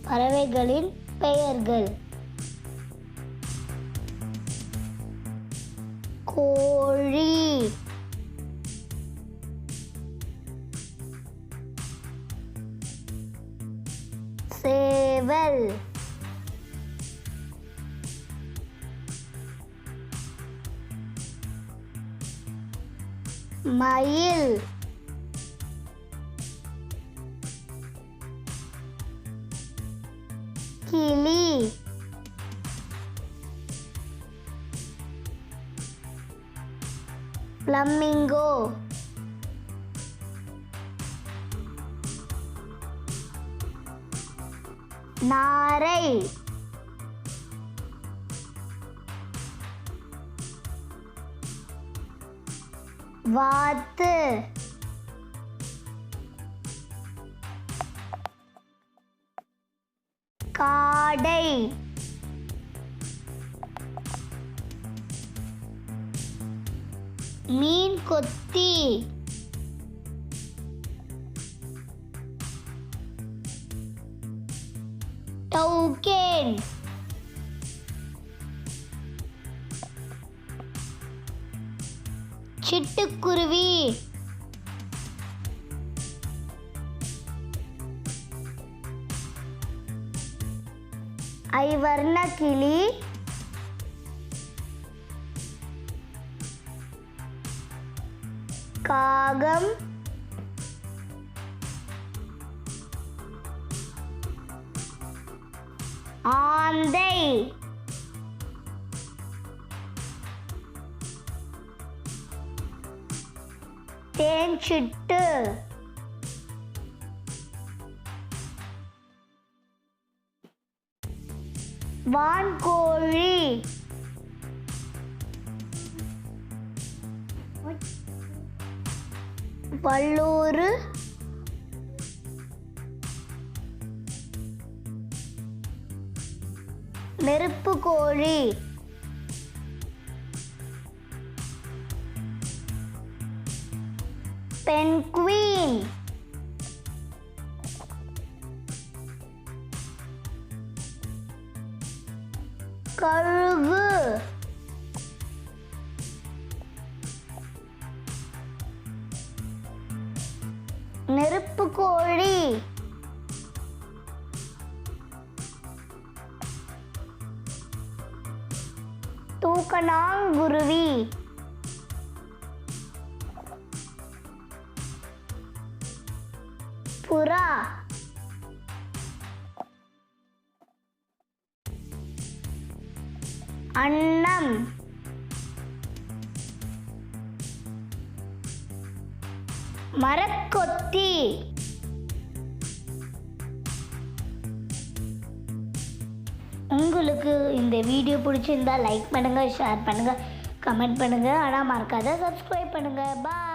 பறவைகளின் பெயர்கள்: கோழி, சேவல், மயில், கிளி, ஃப்ளமிங்கோ, நாரை, வாத்து, காடை, மீன் கொத்தி, டவுகேன், சிட்டுக்குருவி, ஐவர்ண கிளி, காகம், ஆந்தை, தேன்சிட்டு, வான்கோழி, வல்லூறு, நெருப்புக்கோழி, பென்குயின், கழுகு, நெருப்புக்கோழி, தூக்கணாங்குருவி, புறா, அன்னம், மரக்கொத்தி. உங்களுக்கு இந்த வீடியோ பிடிச்சிருந்தா லைக் பண்ணுங்கள், ஷேர் பண்ணுங்கள், கமெண்ட் பண்ணுங்கள். ஆனால் மறக்காத சப்ஸ்கிரைப் பண்ணுங்கள். பாய்.